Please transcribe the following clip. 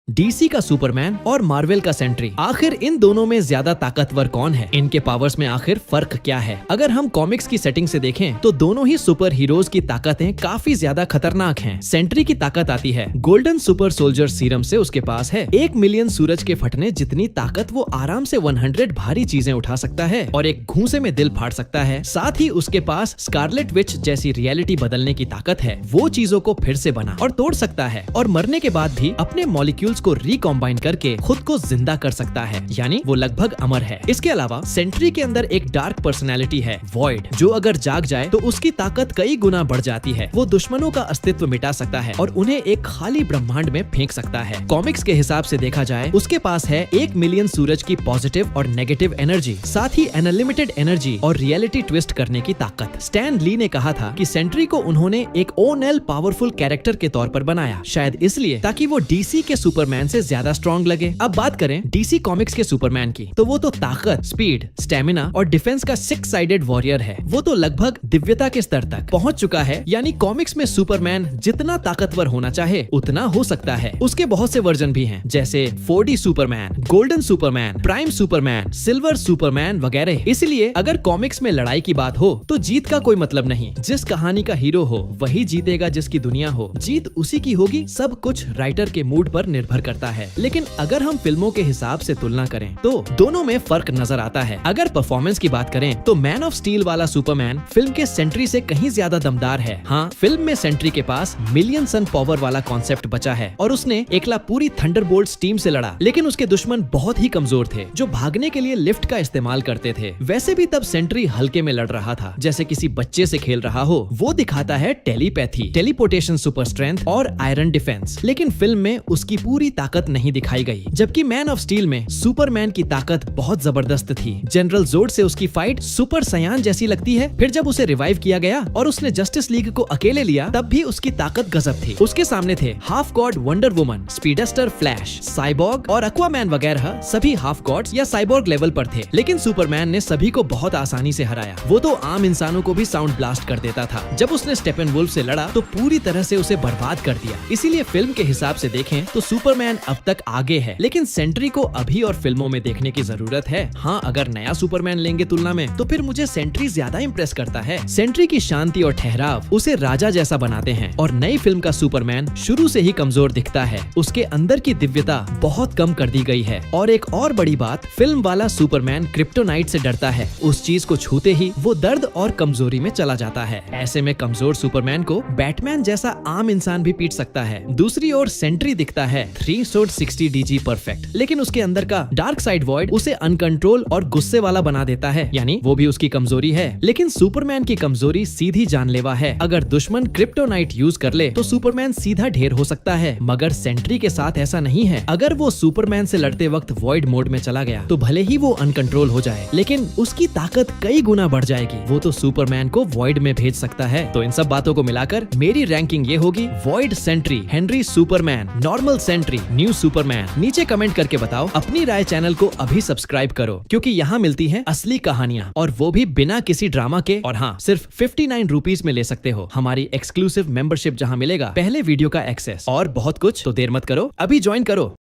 DC का Superman और Marvel का सेंट्री, आखिर इन दोनों में ज्यादा ताकतवर कौन है? इनके पावर्स में आखिर फर्क क्या है? अगर हम कॉमिक्स की सेटिंग से देखें तो दोनों ही सुपर हीरोज की ताकतें काफी ज्यादा खतरनाक हैं। सेंट्री की ताकत आती है गोल्डन सुपर सोल्जर सीरम से, उसके पास है 1 मिलियन सूरज के फटने जितनी ताकत। वो आराम से 100 भारी चीजें उठा सकता है और एक घूंसे में दिल फाड़ सकता है। साथ ही उसके पास स्कारलेट विच जैसी रियलिटी बदलने की ताकत है। वो चीजों को फिर से बना और तोड़ सकता है और मरने के बाद भी अपने मॉलिक्यूल्स को रिकॉम्बाइन करके खुद को जिंदा कर सकता है, यानी वो लगभग अमर है। इसके अलावा सेंट्री के अंदर एक डार्क पर्सनैलिटी है वॉइड, जो अगर जाग जाए तो उसकी ताकत कई गुना बढ़ जाती है। वो दुश्मनों का अस्तित्व मिटा सकता है और उन्हें एक खाली ब्रह्मांड में फेंक सकता है। कॉमिक्स के हिसाब से देखा जाए उसके पास है 1 मिलियन सूरज की पॉजिटिव और नेगेटिव एनर्जी, साथ ही अनलिमिटेड एनर्जी और रियलिटी ट्विस्ट करने की ताकत। स्टैन ली ने कहा था कि सेंट्री को उन्होंने एक ओनएल पावरफुल कैरेक्टर के तौर पर बनाया, शायद इसलिए ताकि वो डीसी के सुपरमैन से ज्यादा स्ट्रॉन्ग लगे। अब बात करें डीसी कॉमिक्स के सुपरमैन की, तो वो तो ताकत, स्पीड, स्टेमिना और डिफेंस का 6 साइडेड वॉरियर है। वो तो लगभग दिव्यता के स्तर तक पहुंच चुका है, यानी कॉमिक्स में सुपरमैन जितना ताकतवर होना चाहे उतना हो सकता है। उसके बहुत से वर्जन भी हैं, जैसे 4D Superman, golden Superman, prime Superman, silver Superman वगैरह। इसलिए अगर कॉमिक्स में लड़ाई की बात हो तो जीत का कोई मतलब नहीं। जिस कहानी का हीरो हो वही जीतेगा, जिसकी दुनिया हो जीत उसी की होगी। सब कुछ राइटर के मूड पर निर्भर करता है। लेकिन अगर हम फिल्मों के हिसाब से तुलना करें तो दोनों में फर्क नजर आता है। अगर परफॉर्मेंस की बात करें तो मैन ऑफ स्टील वाला सुपरमैन फिल्म के सेंट्री से कहीं ज्यादा दमदार है। हाँ, फिल्म में सेंट्री के पास मिलियन सन पावर वाला कॉन्सेप्ट बचा है और उसने एकला पूरी थंडरबोल्ट्स टीम से लड़ा, लेकिन उसके दुश्मन बहुत ही कमजोर थे जो भागने के लिए लिफ्ट का इस्तेमाल करते थे। वैसे भी तब सेंट्री हल्के में लड़ रहा था, जैसे किसी बच्चे से खेल रहा हो। वो दिखाता है टेलीपैथी, टेलीपोर्टेशन, सुपर स्ट्रेंथ और आयरन डिफेंस, लेकिन फिल्म में उसकी पूरी ताकत नहीं दिखाई गई। जबकि मैन ऑफ स्टील में सुपरमैन की ताकत बहुत जबरदस्त थी। जनरल जोड से उसकी फाइट सुपर सयान जैसी लगती है। फिर जब उसे रिवाइव किया गया और उसने जस्टिस लीग को अकेले लिया, तब भी उसकी ताकत गजब थी। उसके सामने थे half God wonder woman, speedster, flash, cyborg और एक्वामैन वगैरह। सभी हाफ गॉड्स या साइबॉर्ग लेवल पर थे, लेकिन सुपरमैन ने सभी को बहुत आसानी से हराया। वो तो आम इंसानों को भी साउंड ब्लास्ट कर देता था। जब उसने स्टेपेनवुल्फ से लड़ा तो पूरी तरह से उसे बर्बाद कर दिया। इसीलिए फिल्म के हिसाब से देखें तो सुपरमैन अब तक आगे है, लेकिन सेंट्री को अभी और फिल्मों में देखने की जरूरत है। हाँ, अगर नया सुपरमैन लेंगे तुलना में तो फिर मुझे सेंट्री ज्यादा इंप्रेस करता है। सेंट्री की शांति और ठहराव उसे राजा जैसा बनाते हैं और नई फिल्म का सुपरमैन शुरू से ही कमजोर दिखता है। उसके अंदर की दिव्यता बहुत कम कर दी गई है। और एक और बड़ी बात, फिल्म वाला सुपरमैन क्रिप्टोनाइट से डरता है। उस चीज को छूते ही वो दर्द और कमजोरी में चला जाता है। ऐसे में कमजोर सुपरमैन को बैटमैन जैसा आम इंसान भी पीट सकता है। दूसरी ओर सेंट्री दिखता है 360 DG परफेक्ट, लेकिन उसके अंदर का डार्क साइड वॉइड उसे अनकंट्रोल और गुस्से वाला बना देता है, यानी वो भी उसकी कमजोरी है। लेकिन सुपरमैन की कमजोरी सीधी जानलेवा है। अगर दुश्मन क्रिप्टोनाइट यूज कर ले तो सुपरमैन सीधा ढेर हो सकता है, मगर सेंट्री के साथ ऐसा नहीं है। अगर वो सुपरमैन से लड़ते वक्त वॉइड मोड में चला गया तो भले ही वो अनकंट्रोल हो जाए, लेकिन उसकी ताकत कई गुना बढ़ जाएगी। वो तो सुपरमैन को वॉइड में भेज सकता है। तो इन सब बातों को मिलाकर मेरी रैंकिंग ये होगी: Void Sentry, Henry Superman, normal Sentry, new Superman. नीचे कमेंट करके बताओ अपनी राय। चैनल को अभी सब्सक्राइब करो, क्योंकि यहाँ मिलती हैं असली कहानियाँ, और वो भी बिना किसी ड्रामा के। और हाँ, सिर्फ 59 रुपीज में ले सकते हो हमारी एक्सक्लूसिव मेंबरशिप, जहाँ मिलेगा पहले वीडियो का एक्सेस और बहुत कुछ। तो देर मत करो, अभी ज्वाइन करो।